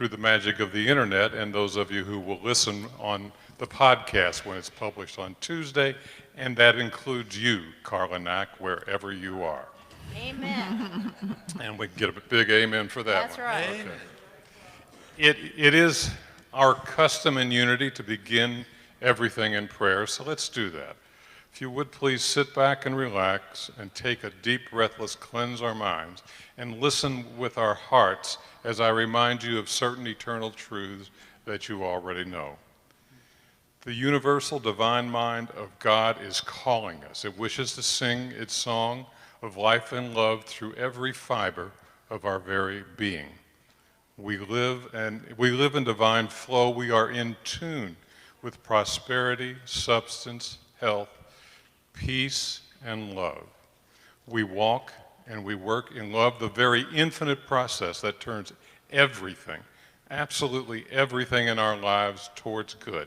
through the magic of the internet, and those of you who will listen on the podcast when it's published on Tuesday, and that includes you, Carlinac, wherever you are. Amen. And we can get a big amen for that That's one. right. Okay. It is our custom in Unity to begin everything in prayer, so let's do that. If you would please sit back and relax and take a deep breath, let's cleanse our minds and listen with our hearts as I remind you of certain eternal truths that you already know. The universal divine mind of God is calling us. It wishes to sing its song of life and love through every fiber of our very being. We live in divine flow. We are in tune with prosperity, substance, health, peace, and love. We walk and we work in love, the very infinite process that turns everything, absolutely everything in our lives towards good.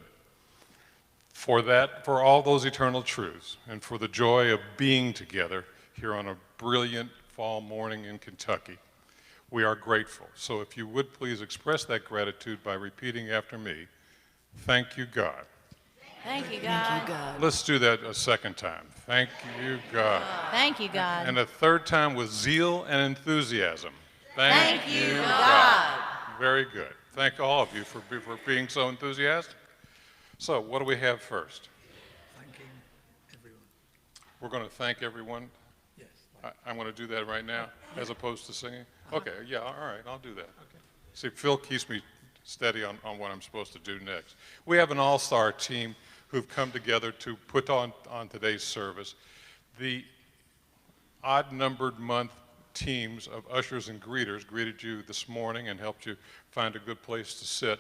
For all those eternal truths, and for the joy of being together here on a brilliant fall morning in Kentucky, we are grateful. So if you would please express that gratitude by repeating after me, thank you, God. Thank you, Thank you, God. God. Let's do that a second time. Thank you, God. Thank you, God. And a third time with zeal and enthusiasm. Thank you, God. Very good. Thank all of you for being so enthusiastic. So what do we have first? Thanking everyone. We're going to thank everyone. Yes. I'm going to do that right now as opposed to singing? Okay, yeah, all right, I'll do that. Okay. See, Phil keeps me steady on what I'm supposed to do next. We have an all-star team who've come together to put on today's service. The odd-numbered month teams of ushers and greeters greeted you this morning and helped you find a good place to sit.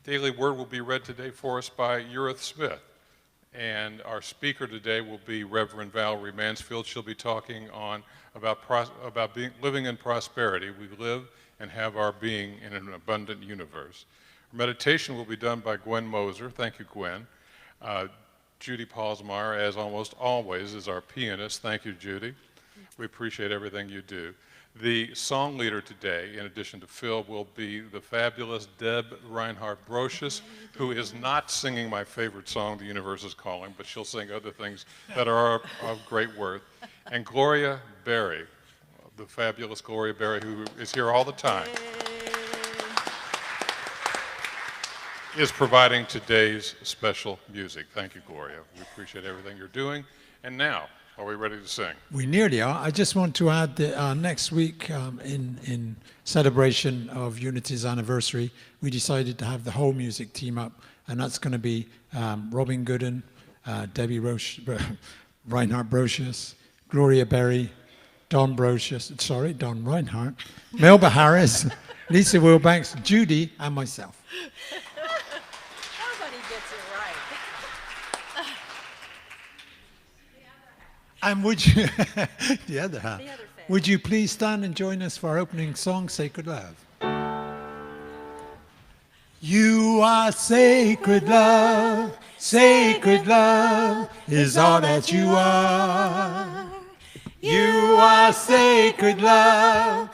Daily Word will be read today for us by Urith Smith. And our speaker today will be Reverend Valerie Mansfield. She'll be talking about living in prosperity. We live and have our being in an abundant universe. Meditation will be done by Gwen Moser. Thank you, Gwen. Judy Paulsmeyer, as almost always, is our pianist. Thank you, Judy. We appreciate everything you do. The song leader today, in addition to Phil, will be the fabulous Deb Reinhardt-Brocious, who is not singing my favorite song, The Univers is Calling, but she'll sing other things that are of great worth. And Gloria Berry, the fabulous Gloria Berry, who is here all the time, is providing today's special music. Thank you, Gloria. We appreciate everything you're doing. And now, are we ready to sing? We nearly are. I just want to add that next week, in celebration of Unity's anniversary, we decided to have the whole music team up, and that's going to be Robin Gooden, Debbie Reinhardt-Brocious, Gloria Berry, Don Reinhardt, Melba Harris, Lisa Wilbanks, Judy, and myself. Nobody gets it right. And would you, the other half, The other face. would you please stand and join us for our opening song, Sacred Love? You are sacred love is all that you are. You are sacred love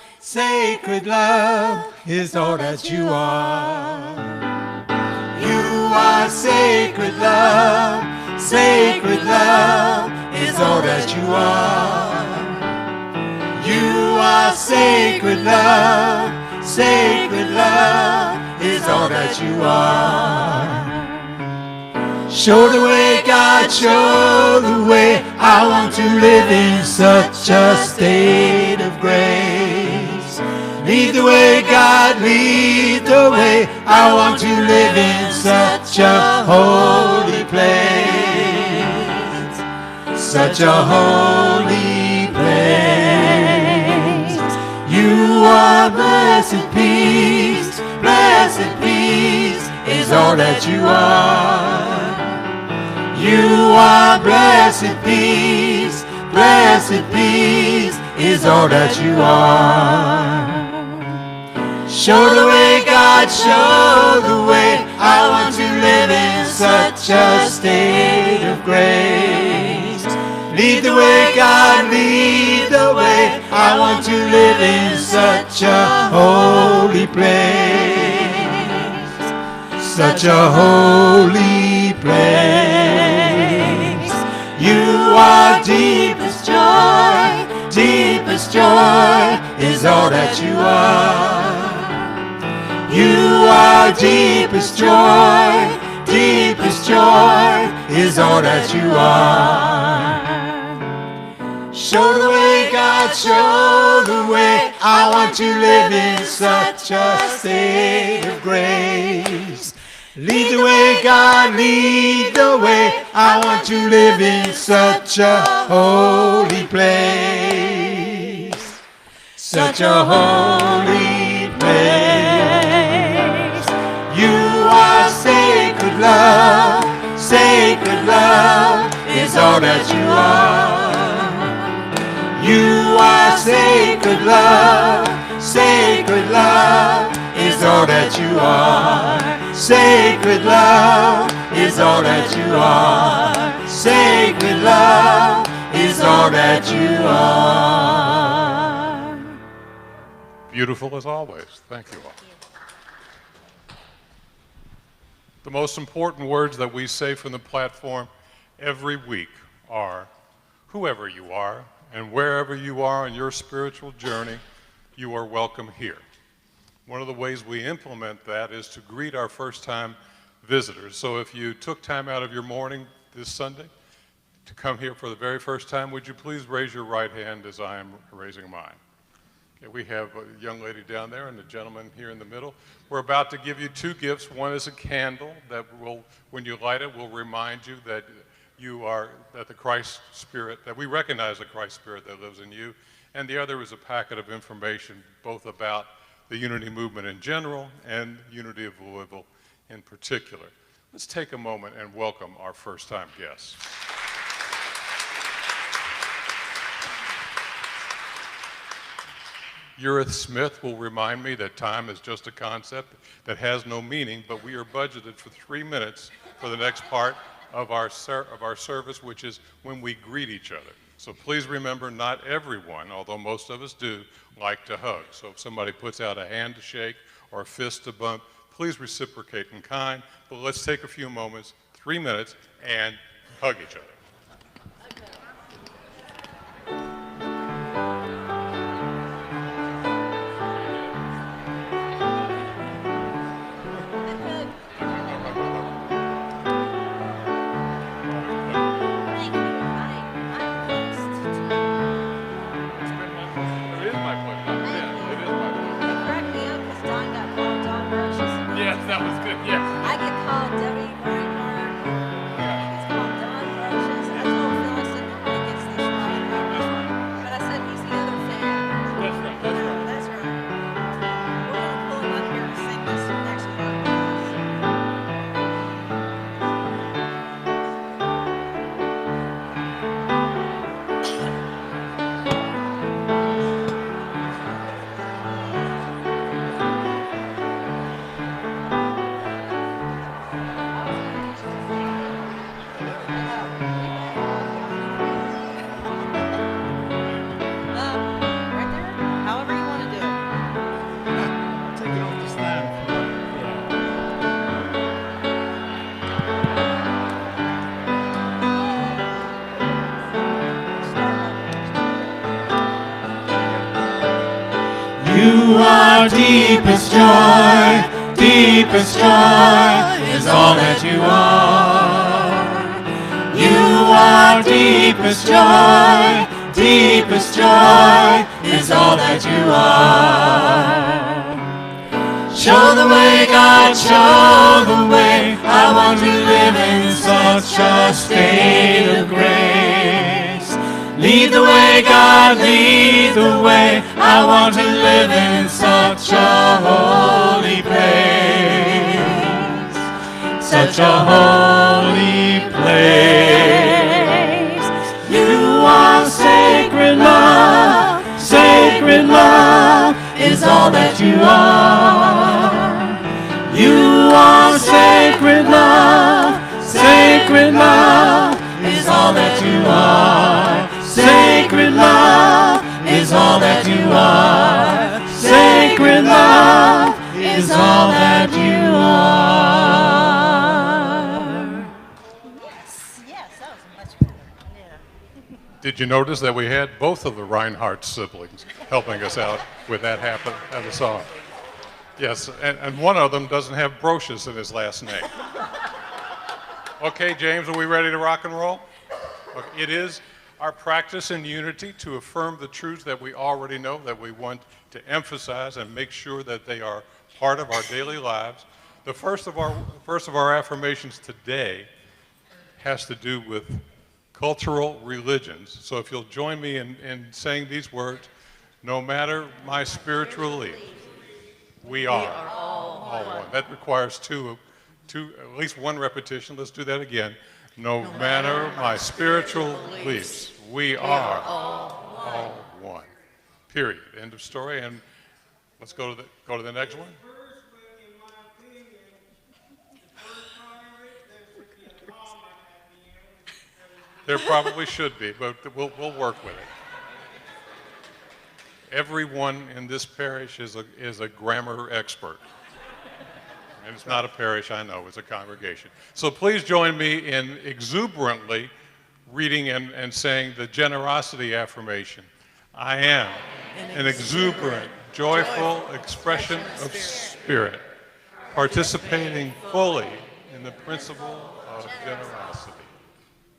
is all that you are. You are sacred love is all that you are. You are sacred love is all that you are. Show the way, God, show the way. I want to live in such a state of grace. Lead the way, God, lead the way. I want to live in such a holy place. Such a holy place. You are blessed peace is all that you are. You are blessed peace is all that you are. Show the way, God, show the way. I want to live in such a state of grace. Lead the way, God, lead the way. I want to live in such a holy place. Such a holy place. You are deepest joy. Deepest joy is all that you are. You are deepest joy. Deepest joy is all that you are. Show the way, God, show the way. I want to live in such a state of grace. Lead the way, God, lead the way. I want to live in such a holy place. Such a holy place. You are sacred love. Sacred love is all that you are. You are sacred love. Sacred love is all that you are. Sacred love is all that you are. Sacred love is all that you are. Beautiful as always. Thank you all. The most important words that we say from the platform every week are, whoever you are and wherever you are on your spiritual journey, you are welcome here. One of the ways we implement that is to greet our first-time visitors. So if you took time out of your morning this Sunday to come here for the very first time, would you please raise your right hand as I am raising mine? Okay, we have a young lady down there and a gentleman here in the middle. We're about to give you two gifts. One is a candle that will, when you light it, will remind you that that the Christ Spirit, that we recognize the Christ Spirit that lives in you. And the other is a packet of information, both about the Unity movement in general and Unity of Louisville in particular. Let's take a moment and welcome our first-time guests. Urith Smith will remind me that time is just a concept that has no meaning, but we are budgeted for 3 minutes for the next part of our service, which is when we greet each other. So please remember, not everyone, although most of us do, like to hug. So if somebody puts out a hand to shake or a fist to bump, please reciprocate in kind. But let's take a few moments, 3 minutes, and hug each other. You are deepest joy, deepest joy is all that you are. You are deepest joy, deepest joy is all that you are. Show the way, God, show the way. I want to live in such a state of grace. Lead the way, God, lead the way. I want to live in such a holy place. Such a holy place. You are sacred love. Sacred love is all that you are. You are sacred love. Sacred love is all that you are. Did you notice that we had both of the Reinhardt siblings helping us out with that half of the song? Yes, and one of them doesn't have brooches in his last name. Okay, James, are we ready to rock and roll? Okay, it is our practice in unity to affirm the truths that we already know, that we want to emphasize and make sure that they are part of our daily lives. The first of our affirmations today has to do with cultural religions. So if you'll join me in saying these words, no matter my spiritual belief, we are all one. That requires at least one repetition. Let's do that again. No matter my spiritual beliefs, we are all one. Period. End of story. And let's go to the next one. There probably should be, but we'll work with it. Everyone in this parish is a grammar expert. And it's not a parish, I know, it's a congregation. So please join me in exuberantly reading and saying the generosity affirmation. I am an exuberant, joyful expression of spirit, participating fully in the principle of generosity.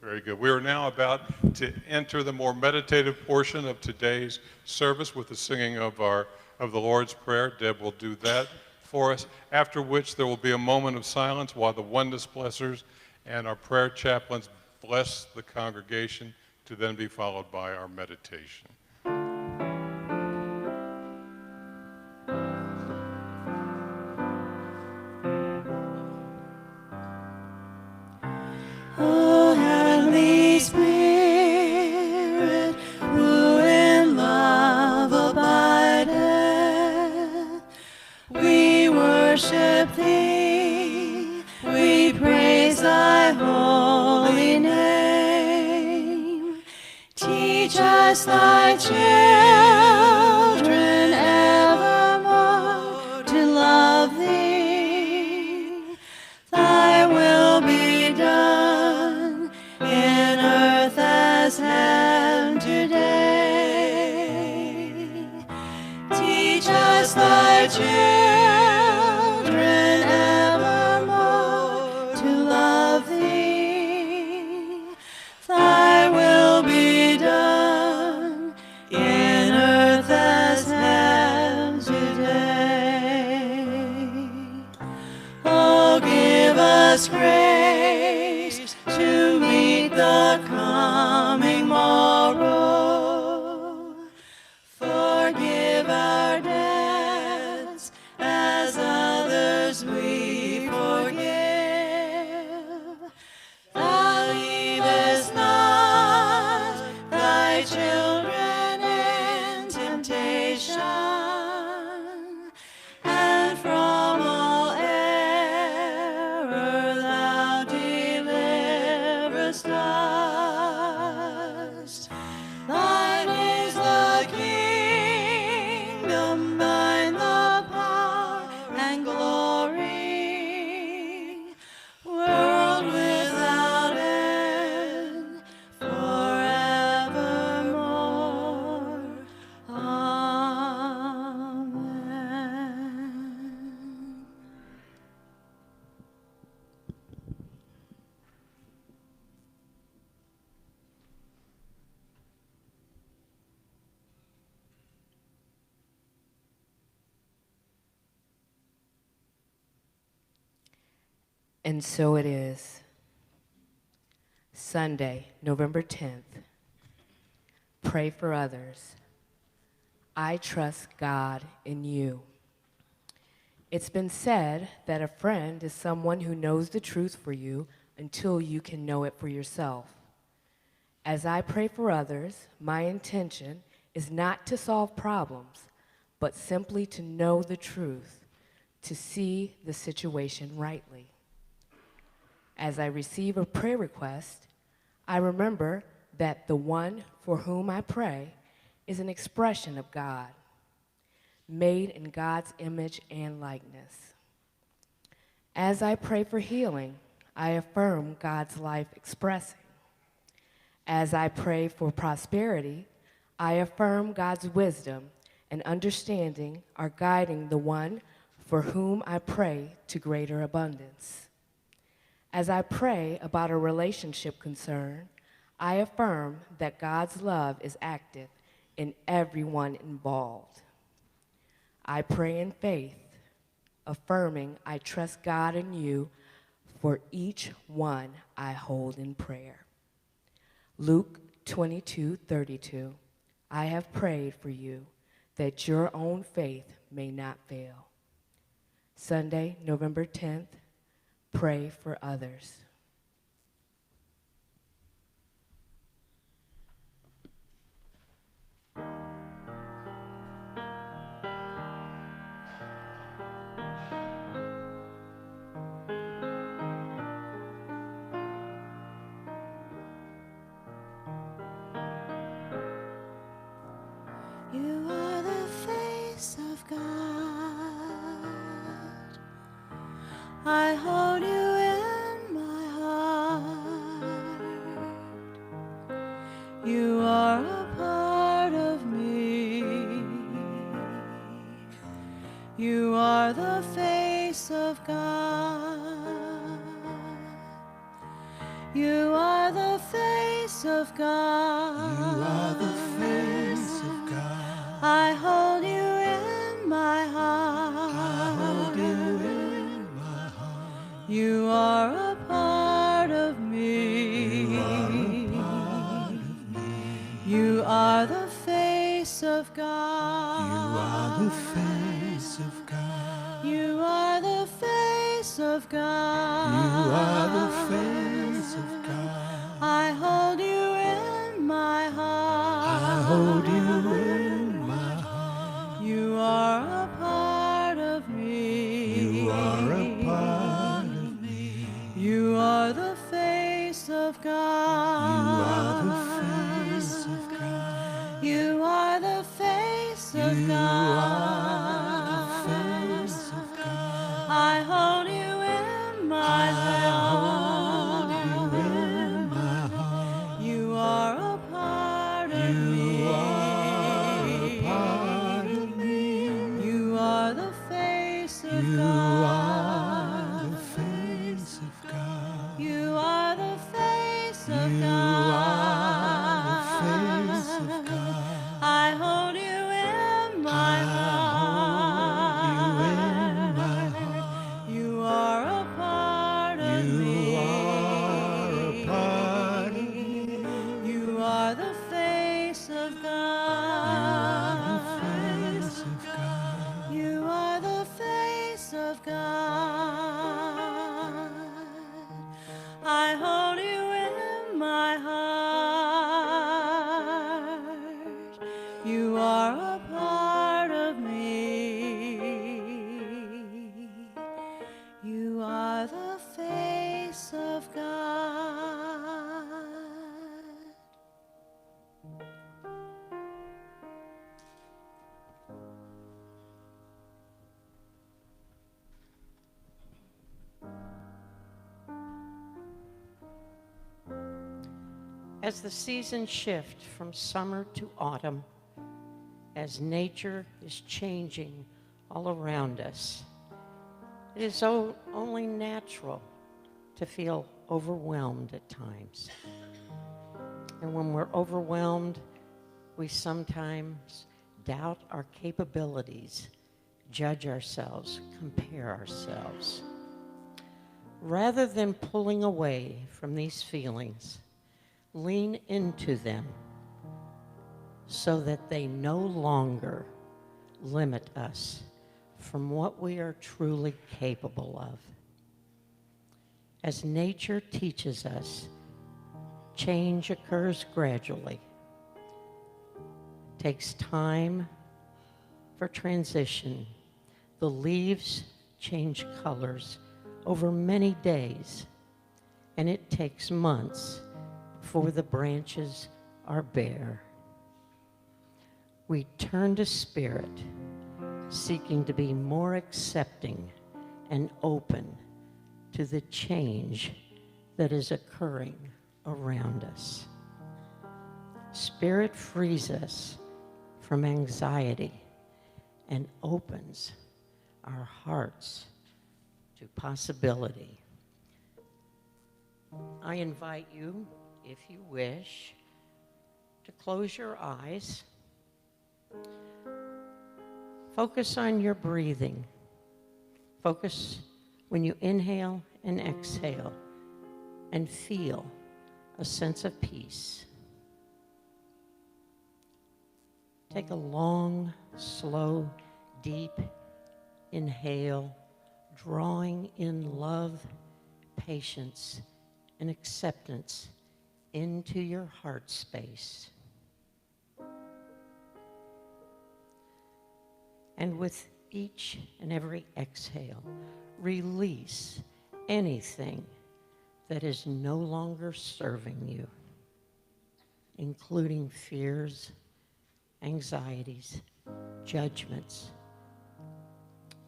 Very good. We are now about to enter the more meditative portion of today's service with the singing of the Lord's Prayer. Deb will do that for us, after which there will be a moment of silence while the oneness blessers and our prayer chaplains bless the congregation, to then be followed by our meditation. Oh, Heavenly Spirit, who in love abideth, we worship Thee, we praise Thy holy name. Teach us Thy children evermore to love Thee. Thy will be done in earth as heaven today. Teach us Thy children evermore to love Thee. Thy will be done in earth as heaven today. Oh, give us grace to meet the coming morrow. Forgive our debts as others we forgive. Thou leavest not Thy children in temptation, and from all error Thou deliverest us. Thine is the kingdom, thine the power and glory, world without end, forevermore. Amen. And so it is. Sunday, November 10th. Pray for others. I trust God in you. It's been said that a friend is someone who knows the truth for you until you can know it for yourself. As I pray for others, my intention is not to solve problems, but simply to know the truth, to see the situation rightly. As I receive a prayer request, I remember that the one for whom I pray is an expression of God, made in God's image and likeness. As I pray for healing, I affirm God's life expressing. As I pray for prosperity, I affirm God's wisdom and understanding are guiding the one for whom I pray to greater abundance. As I pray about a relationship concern, I affirm that God's love is active in everyone involved. I pray in faith, affirming I trust God and you for each one I hold in prayer. Luke 22:32, I have prayed for you that your own faith may not fail. Sunday, November 10th, pray for others. You are the face of God. I hold you in my heart. You are a part of me. You are the face of God. You are the face of God. You are the face of God. I hold you in my heart. I hold you in my heart. You are a part of me. You are a part of me. You are the face of God. You are the face of God. You are the face of God. You are the face of God. I hold you in my heart. I hold you in my heart. You are a part of me. You are a part of me. You are the face of God. You are the face of God. You are the face of God. You are the face of God. I hold you in my heart. I hold you in my heart. You are a part of me. You are a part of me. You are the face of God. You are the face of God. You are the face of God. You are the face of God. I hold you in my heart. I hold you in my heart. You are a part of me. You are a part of me. You are the face of God. You are the face of God. You are the face of God. I hold you in my heart. You are a part of me. You are the face of God. As the seasons shift from summer to autumn, as nature is changing all around us, it is only natural to feel overwhelmed at times. And when we're overwhelmed, we sometimes doubt our capabilities, judge ourselves, compare ourselves. Rather than pulling away from these feelings, lean into them so that they no longer limit us from what we are truly capable of. As nature teaches us, change occurs gradually. It takes time for transition. The leaves change colors over many days, and it takes months before the branches are bare. We turn to Spirit, seeking to be more accepting and open to the change that is occurring around us. Spirit frees us from anxiety and opens our hearts to possibility. I invite you, if you wish, to close your eyes. Focus on your breathing. Focus when you inhale and exhale, and feel a sense of peace. Take a long, slow, deep inhale, drawing in love, patience, and acceptance into your heart space. And with each and every exhale, release anything that is no longer serving you, including fears, anxieties, judgments,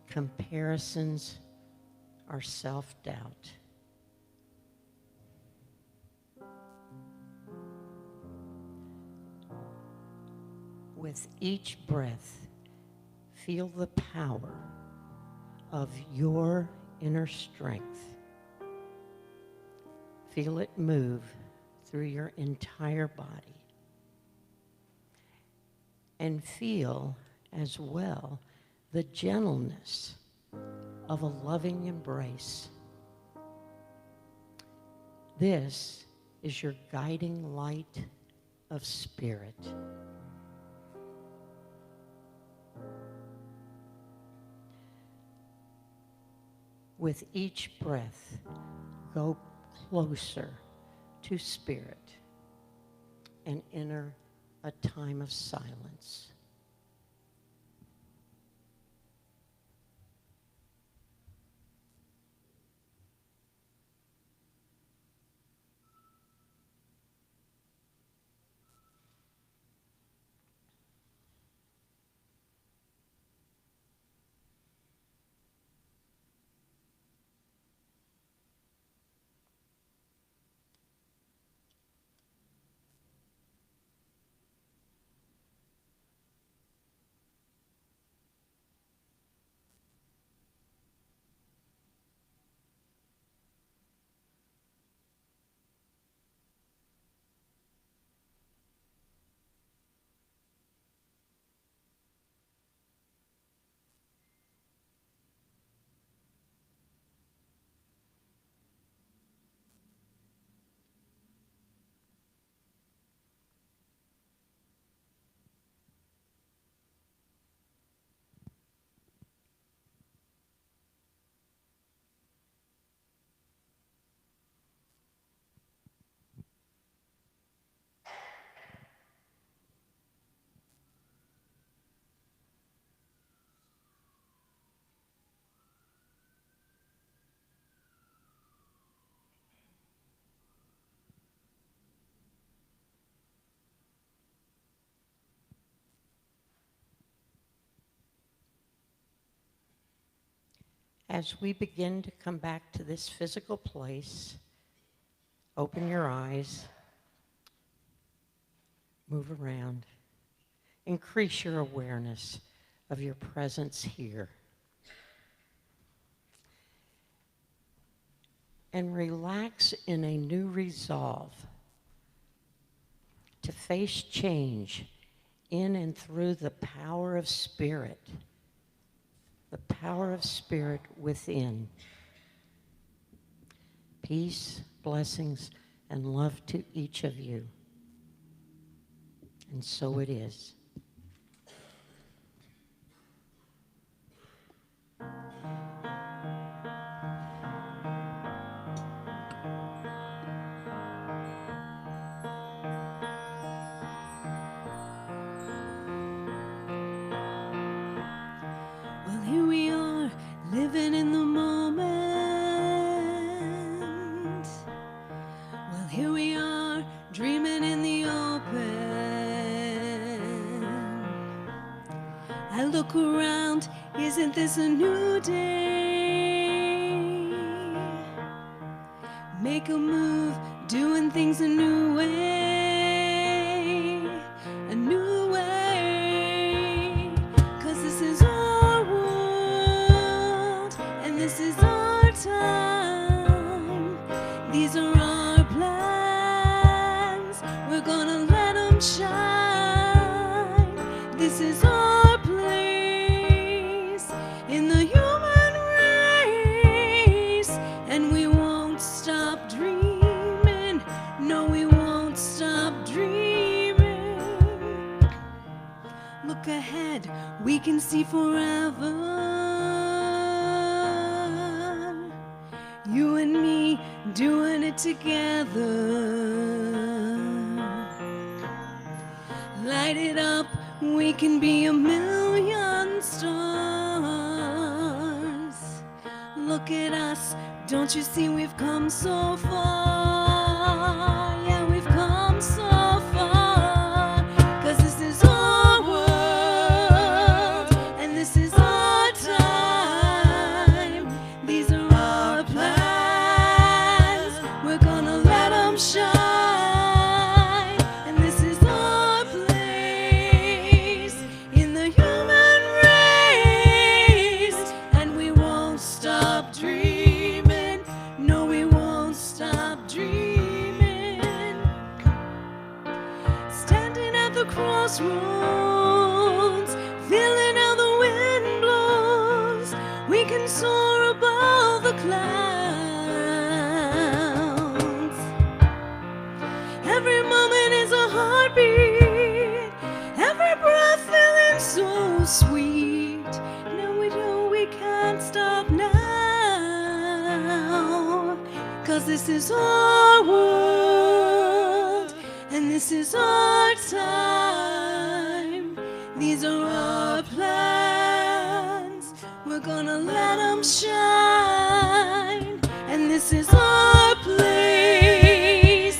comparisons, or self-doubt. With each breath, feel the power of your inner strength. Feel it move through your entire body. And feel as well the gentleness of a loving embrace. This is your guiding light of spirit. With each breath, go closer to spirit and enter a time of silence. As we begin to come back to this physical place, open your eyes, move around, increase your awareness of your presence here. And relax in a new resolve to face change in and through the power of spirit. The power of spirit within. Peace, blessings, and love to each of you. And so it is. Living in the moment. Well, here we are, dreaming in the open. I look around, isn't this a new day? Make a move, doing things a new way. can see forever. You and me doing it together. Light it up, we can be a million stars. Look at us, don't you see we've come so far? Yeah, we've come so far. 'Cause this is our world, and this is our time. These are our plans, we're gonna let them shine. And this is our place in the human race. And we won't stop dreaming, no, we won't stop dreaming. Standing at the crossroads, feeling how the wind blows, we can soar above the clouds. Every moment is a heartbeat, every breath feeling so sweet. Now we know we can't stop now, 'cause this is our world, and this is our time. These are our plans, we're gonna let them shine. And this is our place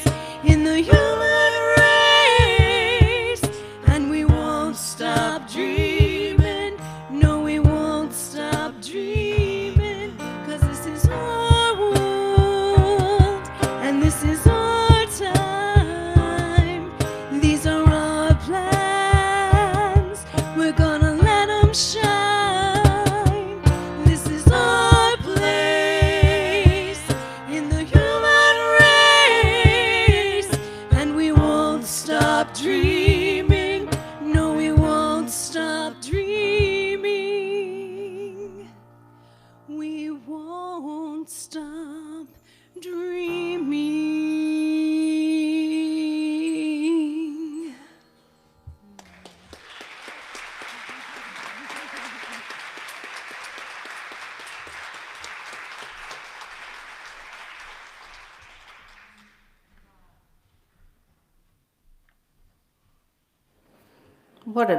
in the human race. And we won't stop dreaming, no, we won't stop dreaming. 'Cause this is our world, and this is our time. These are our plans, we're gonna let them shine. This is our place in the human race. And we won't stop dreaming, no, we won't stop dreaming. We won't stop dreaming. What a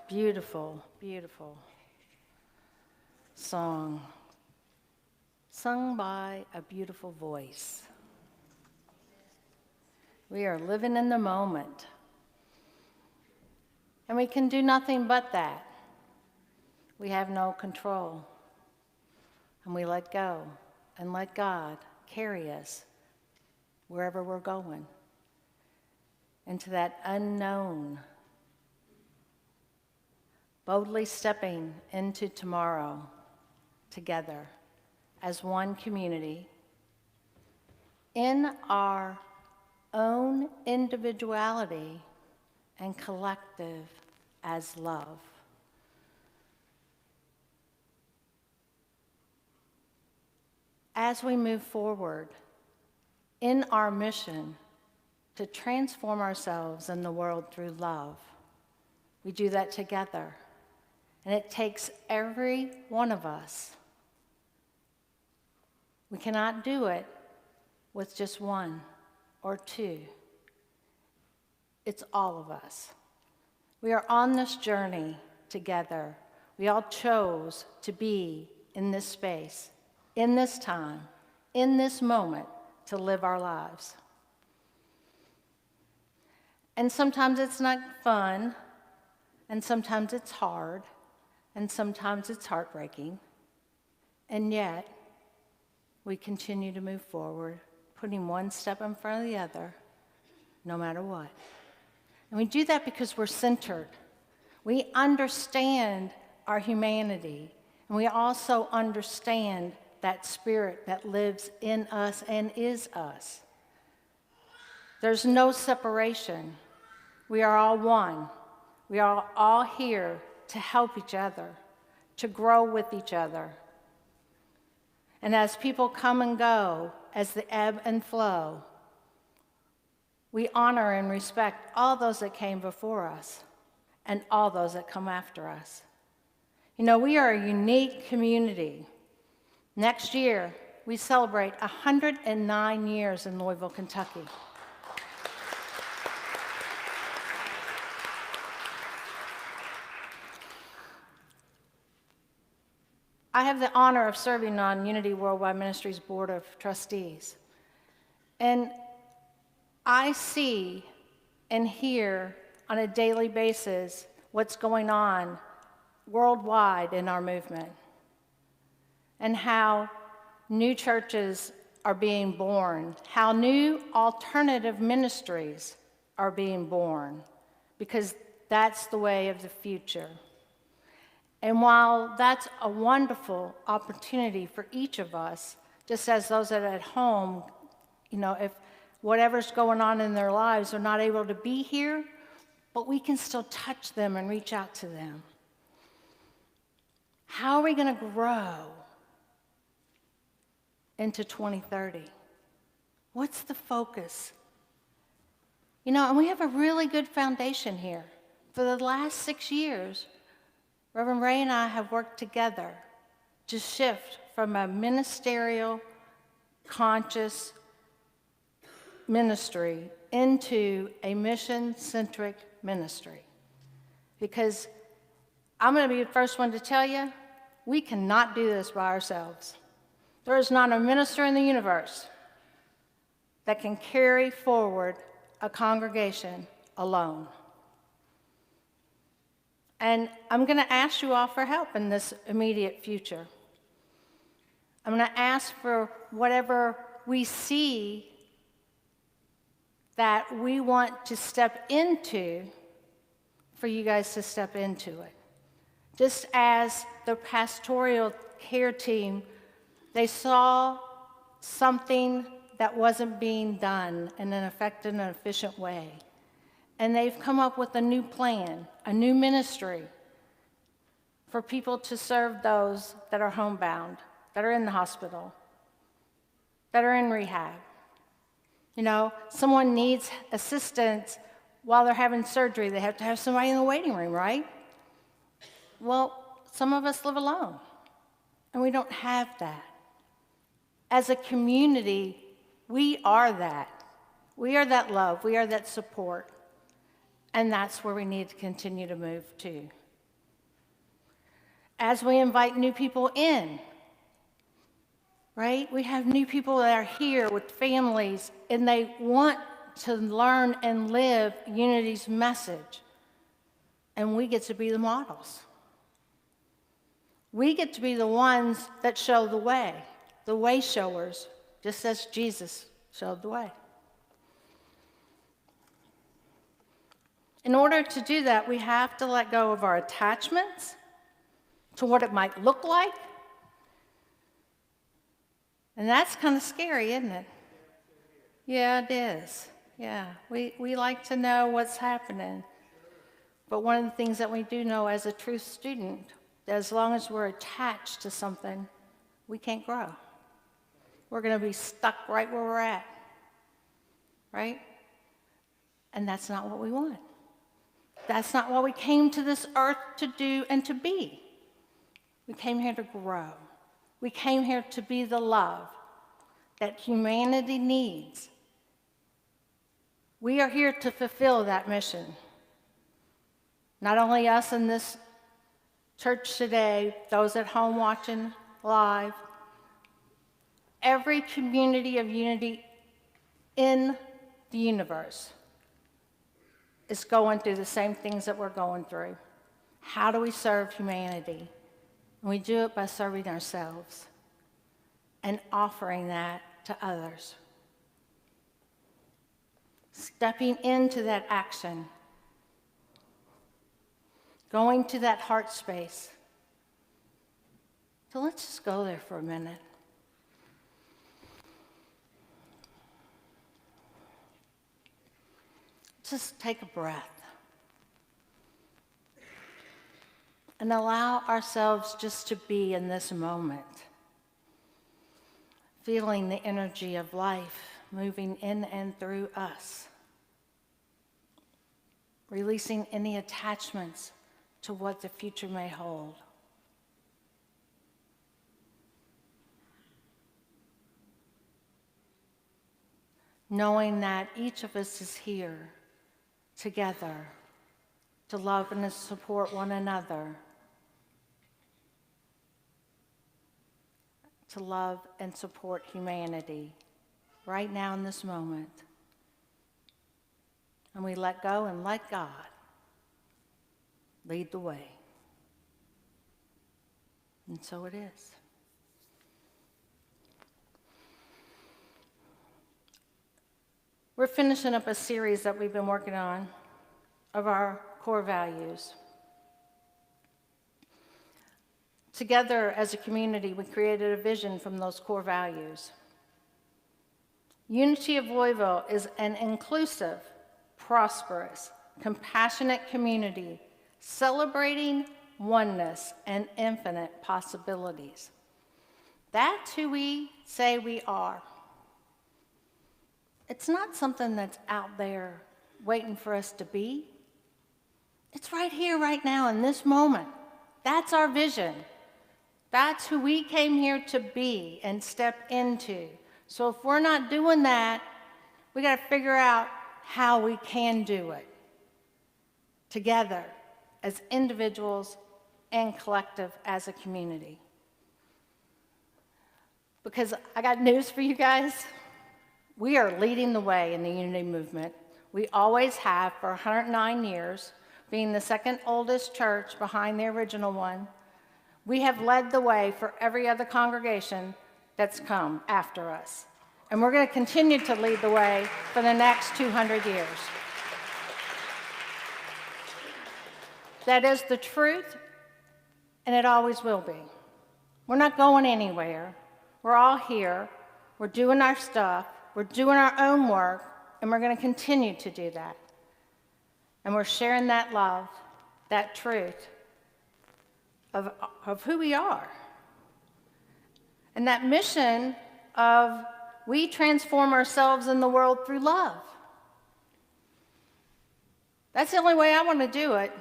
beautiful, beautiful song, sung by a beautiful voice. We are living in the moment, and we can do nothing but that. We have no control, and we let go and let God carry us wherever we're going, into that unknown, boldly stepping into tomorrow together as one community in our own individuality and collective as love. As we move forward in our mission to transform ourselves and the world through love, we do that together. And it takes every one of us. We cannot do it with just one or two. It's all of us. We are on this journey together. We all chose to be in this space, in this time, in this moment, to live our lives. And sometimes it's not fun, and sometimes it's hard, and sometimes it's heartbreaking. And yet, we continue to move forward, putting one step in front of the other, no matter what. And we do that because we're centered. We understand our humanity, and we also understand that spirit that lives in us and is us. There's no separation. We are all one. We are all here to help each other, to grow with each other. And as people come and go, as the ebb and flow, we honor and respect all those that came before us and all those that come after us. You know, we are a unique community. Next year, we celebrate 109 years in Louisville, Kentucky. I have the honor of serving on Unity Worldwide Ministries Board of Trustees. And I see and hear on a daily basis what's going on worldwide in our movement and how new churches are being born, how new alternative ministries are being born, because that's the way of the future. And while that's a wonderful opportunity for each of us, just as those that are at home, you know, if whatever's going on in their lives are not able to be here, but we can still touch them and reach out to them. How are we going to grow into 2030? What's the focus? You know, and we have a really good foundation here. For the last 6 years, Rev Ray and I have worked together to shift from a ministerial, conscious ministry into a mission-centric ministry. Because I'm going to be the first one to tell you, we cannot do this by ourselves. There is not a minister in the universe that can carry forward a congregation alone. And I'm going to ask you all for help in this immediate future. I'm going to ask for whatever we see that we want to step into, for you guys to step into it. Just as the pastoral care team, they saw something that wasn't being done in an effective and efficient way. And they've come up with a new plan, a new ministry for people to serve those that are homebound, that are in the hospital, that are in rehab. You know, someone needs assistance while they're having surgery. They have to have somebody in the waiting room, right? Well, some of us live alone, and we don't have that. As a community, we are that. We are that love. We are that support. And that's where we need to continue to move to. As we invite new people in, right? We have new people that are here with families, and they want to learn and live Unity's message. And we get to be the models. We get to be the ones that show the way showers, just as Jesus showed the way. In order to do that, we have to let go of our attachments to what it might look like. And that's kind of scary, isn't it? Yeah, it is. Yeah, we like to know what's happening. But one of the things that we do know as a truth student, that as long as we're attached to something, we can't grow. We're going to be stuck right where we're at, right? And that's not what we want. That's not what we came to this earth to do and to be. We came here to grow. We came here to be the love that humanity needs. We are here to fulfill that mission. Not only us in this church today, those at home watching live, every community of unity in the universe is going through the same things that we're going through. How do we serve humanity? And we do it by serving ourselves and offering that to others. Stepping into that action, going to that heart space. So let's just go there for a minute. Just take a breath and allow ourselves just to be in this moment, feeling the energy of life moving in and through us, releasing any attachments to what the future may hold. knowing that each of us is here together to love and to support one another, to love and support humanity right now in this moment. And we let go and let God lead the way. And so it is. We're finishing up a series that we've been working on of our core values. Together as a community, we created a vision from those core values. Unity of Louisville is an inclusive, prosperous, compassionate community celebrating oneness and infinite possibilities. That's who we say we are. It's not something that's out there waiting for us to be. It's right here, right now, in this moment. That's our vision. That's who we came here to be and step into. So if we're not doing that, we got to figure out how we can do it together as individuals and collective as a community. Because I got news for you guys. We are leading the way in the unity movement. We always have for 109 years, being the second oldest church behind the original one. We have led the way for every other congregation that's come after us. And we're going to continue to lead the way for the next 200 years. That is the truth, and it always will be. We're not going anywhere. We're all here. We're doing our stuff. We're doing our own work, and we're going to continue to do that. And we're sharing that love, that truth of who we are. And that mission of we transform ourselves in the world through love. That's the only way I want to do it.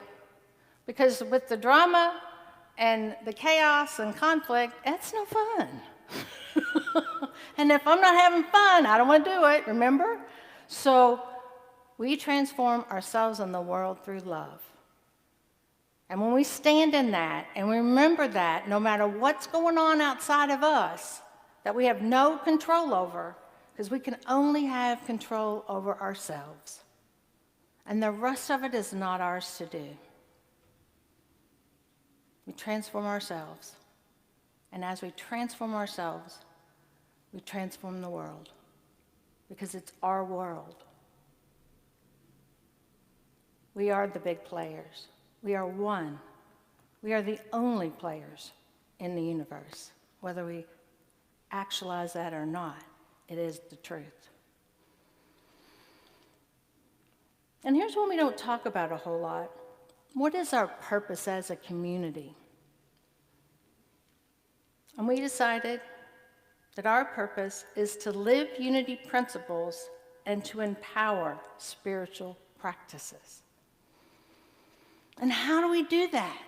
Because with the drama and the chaos and conflict, it's no fun. And if I'm not having fun, I don't want to do it, remember? So we transform ourselves in the world through love. And when we stand in that and we remember that no matter what's going on outside of us, that we have no control over, because we can only have control over ourselves. And the rest of it is not ours to do. We transform ourselves. And as we transform ourselves, we transform the world. Because it's our world. We are the big players. We are one. We are the only players in the universe. Whether we actualize that or not, it is the truth. And here's what we don't talk about a whole lot. What is our purpose as a community? And we decided that our purpose is to live unity principles and to empower spiritual practices. And how do we do that?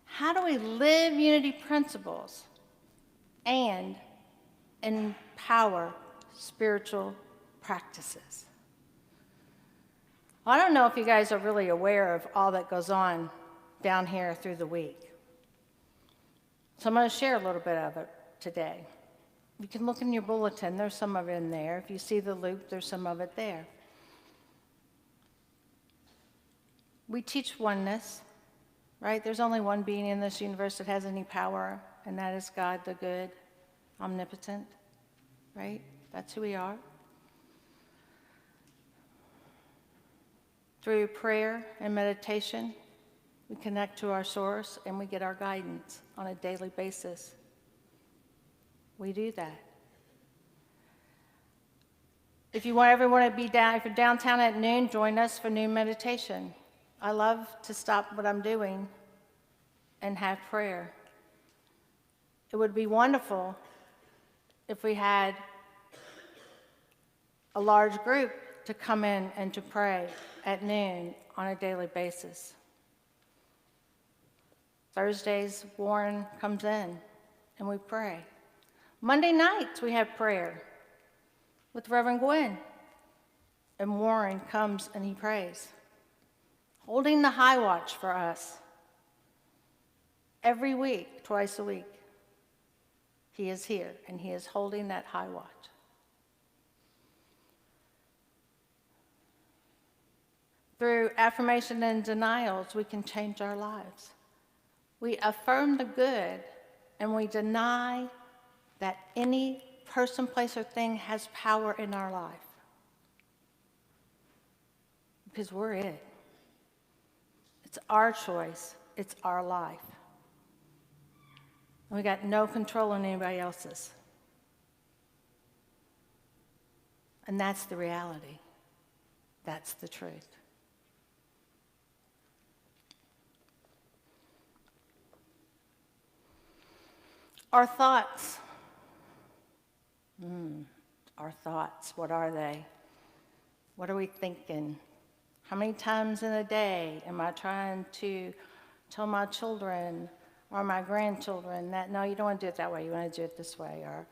How do we live unity principles and empower spiritual practices? Well, I don't know if you guys are really aware of all that goes on down here through the week. So I'm going to share a little bit of it today. You can look in your bulletin. There's some of it in there. If you see the loop, there's some of it there. We teach oneness, right? There's only one being in this universe that has any power, and that is God, the good, omnipotent, right? That's who we are. Through prayer and meditation, we connect to our source and we get our guidance on a daily basis. We do that. If you want everyone to be down, if you're downtown at noon, join us for noon meditation. I love to stop what I'm doing and have prayer. It would be wonderful if we had a large group to come in and to pray at noon on a daily basis. Thursdays, Warren comes in and we pray. Monday nights, we have prayer with Reverend Gwen And Warren comes and he prays, holding the high watch for us. Every week, twice a week, he is here and he is holding that high watch. Through affirmation and denials, we can change our lives. We affirm the good and we deny that any person, place, or thing has power in our life. Because we're it. It's our choice. It's our life. And we got no control in anybody else's. And that's the reality. That's the truth. Our thoughts. Our thoughts, what are they? What are we thinking? How many times in a day am I trying to tell my children or my grandchildren that, no, you don't want to do it that way, you want to do it this way? Or,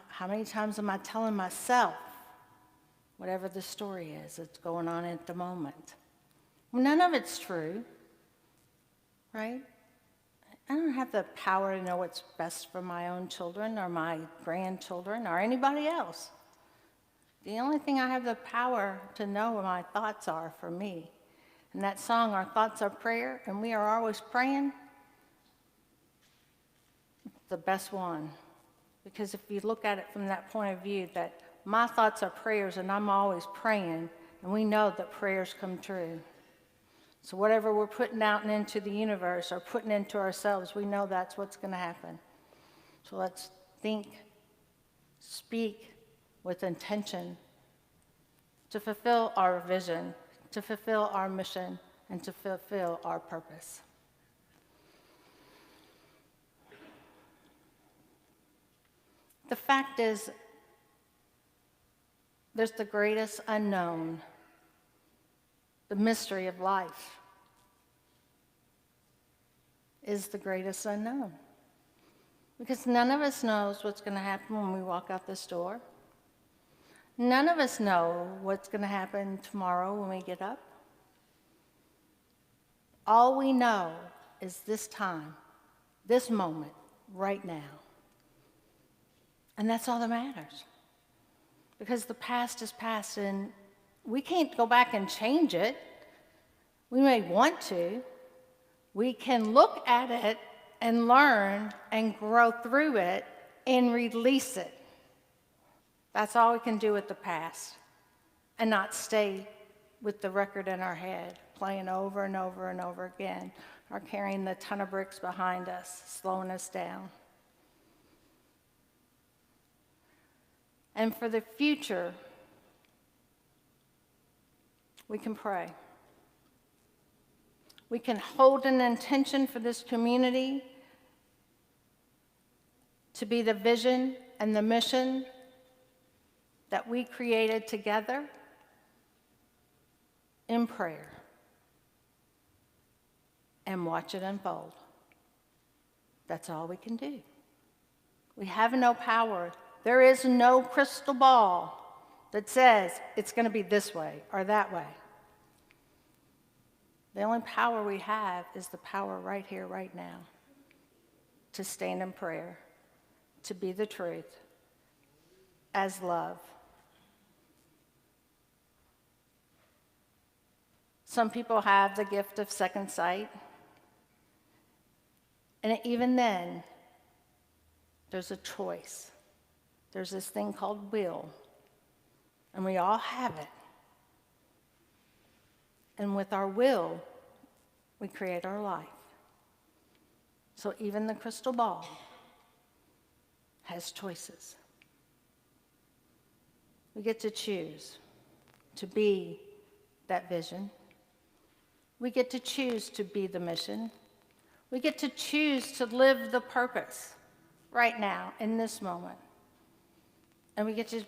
how many times am I telling myself whatever the story is that's going on at the moment? None of it's true, right? I don't have the power to know what's best for my own children or my grandchildren or anybody else. The only thing I have the power to know what my thoughts are for me. And that song, Our Thoughts Are Prayer, and we are always praying, the best one. Because if you look at it from that point of view, that my thoughts are prayers and I'm always praying, and we know that prayers come true. So whatever we're putting out into the universe or putting into ourselves, we know that's what's going to happen. So let's think, speak with intention to fulfill our vision, to fulfill our mission, and to fulfill our purpose. The fact is, there's the greatest unknown, the mystery of life is the greatest unknown. Because none of us knows what's going to happen when we walk out this door. None of us know what's going to happen tomorrow when we get up. All we know is this time, this moment, right now. And that's all that matters. Because the past is past and we can't go back and change it. We may want to. We can look at it and learn and grow through it and release it. That's all we can do with the past and not stay with the record in our head, playing over and over and over again, or carrying the ton of bricks behind us, slowing us down. And for the future, we can pray. We can hold an intention for this community to be the vision and the mission that we created together in prayer and watch it unfold. That's all we can do. We have no power. There is no crystal ball that says it's going to be this way or that way. The only power we have is the power right here, right now, to stand in prayer, to be the truth as love. Some people have the gift of second sight, and even then, there's a choice. There's this thing called will, and we all have it. And with our will, we create our life. So even the crystal ball has choices. We get to choose to be that vision. We get to choose to be the mission. We get to choose to live the purpose right now, in this moment. And we get to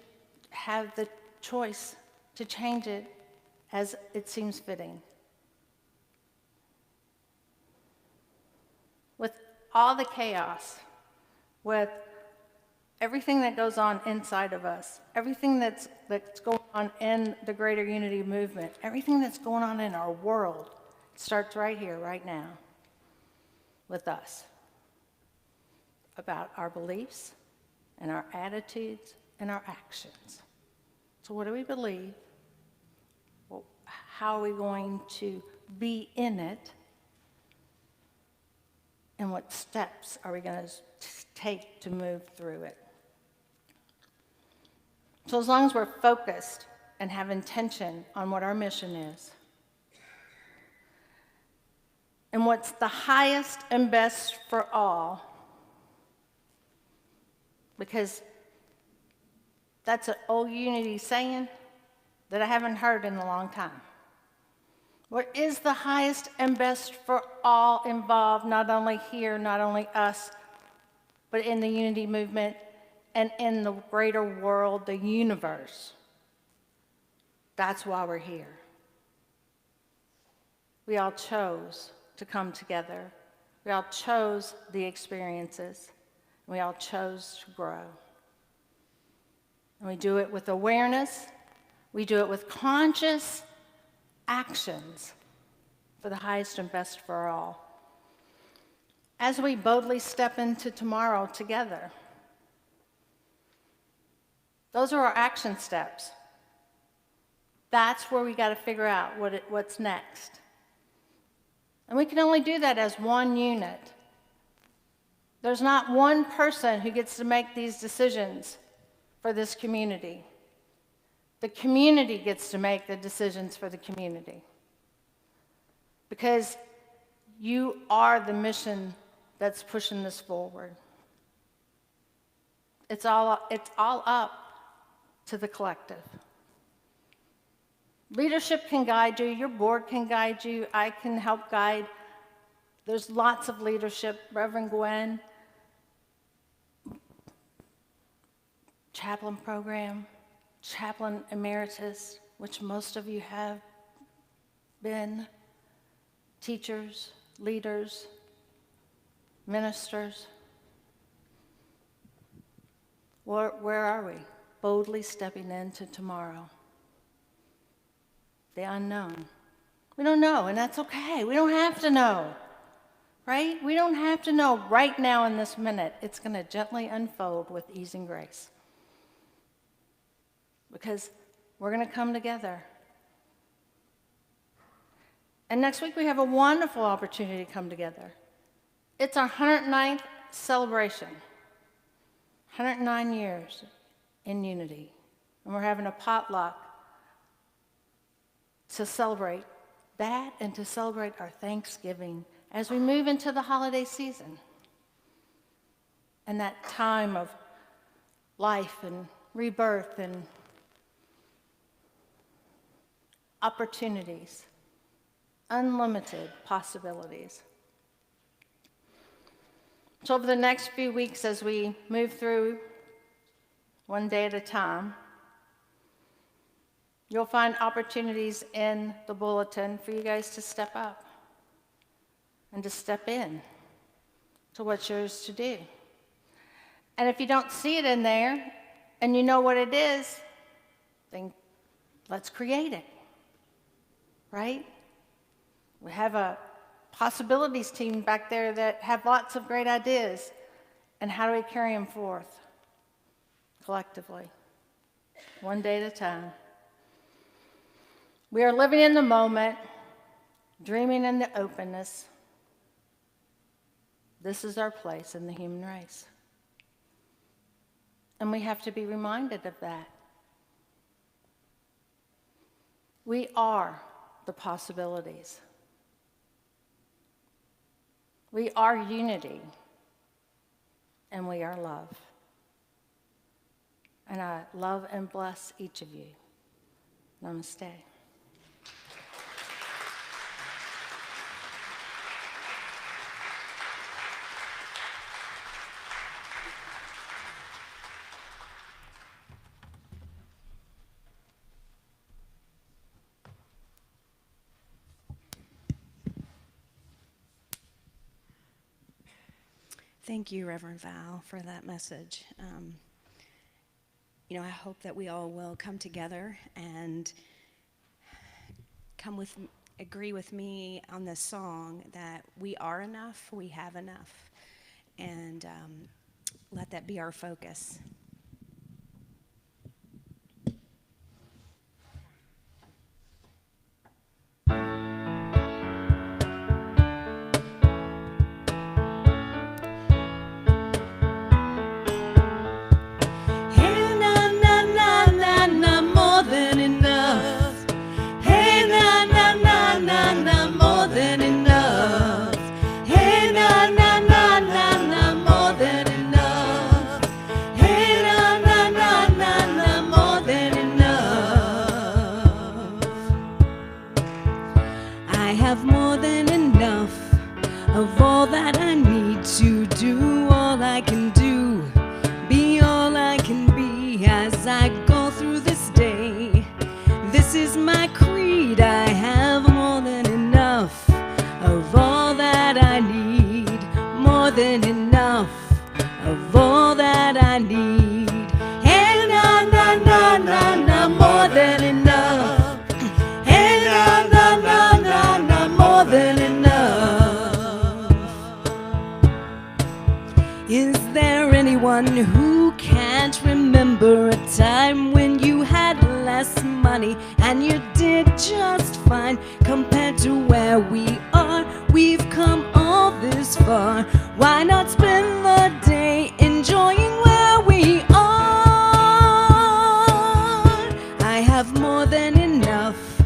have the choice to change it as it seems fitting. With all the chaos, with everything that goes on inside of us, everything that's going on in the greater unity movement, everything that's going on in our world starts right here, right now, with us, about our beliefs and our attitudes and our actions. So what do we believe? Well, how are we going to be in it? And what steps are we going to take to move through it? So as long as we're focused and have intention on what our mission is, and what's the highest and best for all, because that's an old unity saying that I haven't heard in a long time. What is the highest and best for all involved, not only here, not only us, but in the unity movement and in the greater world, the universe? That's why we're here. We all chose to come together. We all chose the experiences. We all chose to grow. And we do it with awareness. We do it with conscious actions for the highest and best for all. As we boldly step into tomorrow together, those are our action steps. That's where we got to figure out what's next. And we can only do that as one unit. There's not one person who gets to make these decisions for this community. The community gets to make the decisions for the community. Because you are the mission that's pushing this forward. It's all up to the collective. Leadership can guide you, your board can guide you, I can help guide. There's lots of leadership. Reverend Gwen, chaplain program, chaplain emeritus, which most of you have been, teachers, leaders, ministers. Where are we? Boldly stepping into tomorrow. The unknown. We don't know, and that's okay. We don't have to know, right? We don't have to know right now in this minute. It's going to gently unfold with ease and grace. Because we're going to come together. And next week we have a wonderful opportunity to come together. It's our 109th celebration. 109 years in unity. And we're having a potluck to celebrate that and to celebrate our Thanksgiving as we move into the holiday season. And that time of life and rebirth and opportunities, unlimited possibilities. So over the next few weeks as we move through one day at a time, you'll find opportunities in the bulletin for you guys to step up and to step in to what's yours to do. And if you don't see it in there and you know what it is, then let's create it, right? We have a possibilities team back there that have lots of great ideas. And how do we carry them forth? Collectively, one day at a time. We are living in the moment, dreaming in the openness. This is our place in the human race. And we have to be reminded of that. We are the possibilities. We are unity, and we are love. And I love and bless each of you. Namaste. Thank you, Reverend Val, for that message. I hope that we all will come together and agree with me on this song that we are enough, we have enough, and let that be our focus. Of all that I need to do, all I can do, be all I can be as I go through this day. This is my creed, I have more than enough of all that I need, more than enough of all that I need. Hey, na, na, na, na, na, more than enough. Hey, na, na, na, na, na, more than enough. Is there anyone who can't remember a time when you had less money and you did just fine compared to where we are? We've come all this far. Why not spend the day enjoying where we are? I have more than enough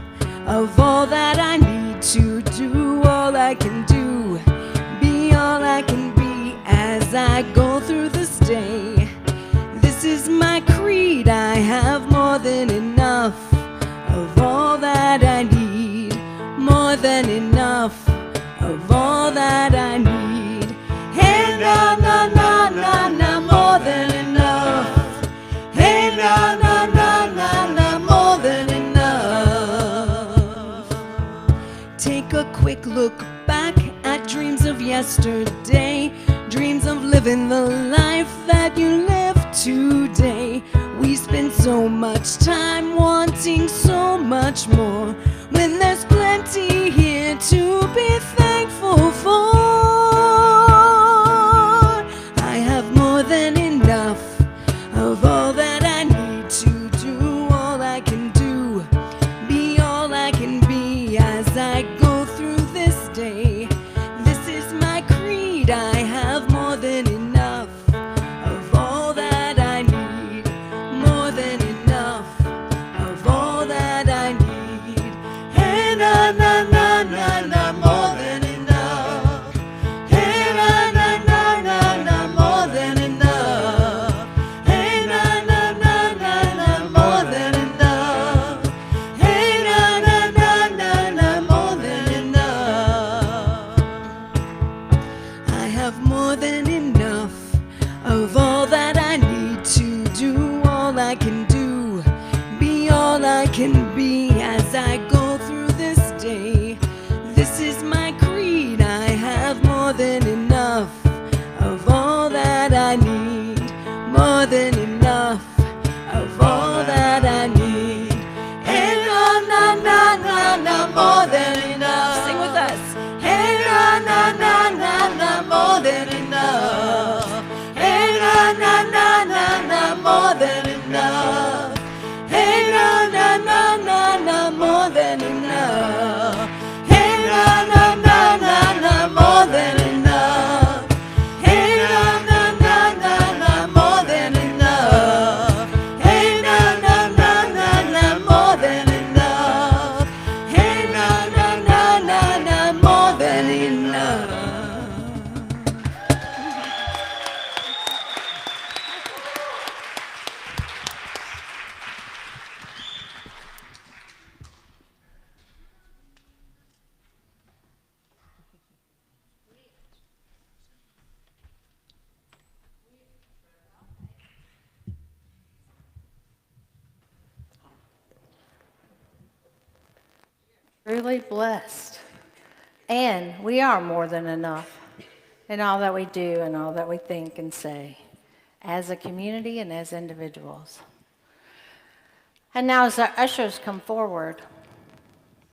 of all that I need to do all I can do, be all I can be as I go through this day. This is my creed, I have more than enough of all that I need, more than enough of all that I need. Hey, na, na, na, na, na, more than enough. Hey, na, na, na, na, na, more than enough. Take a quick look back at dreams of yesterday, dreams of living the life that you live today. We spend so much time wanting so much more when there's plenty here to be thankful for. I have more than enough of all that I need to do all I can do, be all I can be as I go through this day. This is my creed, I have more than enough of all that I need, more than enough of all that I need. Hey, na, na, na, na, na, more than enough. Hey, na, na, na, na, na, more than enough. Hey, na, na, na, na, na, more than enough. Hey, na, na, na, na, na, more than enough. I have more than enough of all that I need to do all I can do, be all I can be as I go through this day. This is my creed, I have more than enough of all that I need, more than enough of all that I need. Hey, na, na, na, na, na, more than enough. Sing with us. Hey, na, na, na, na, na, more than enough. Hey, na, na, na, na, na, more than enough. Hey, na, na, na, na, na, more than enough. Hey, na, na, na, na, na, more than enough. Hey, na, na, na, na, na, more than enough. Hey, na, na, na, na, na, more than enough. Hey, na, na, na, na, na, more than enough. Truly blessed. And we are more than enough in all that we do and all that we think and say as a community and as individuals. And now as our ushers come forward,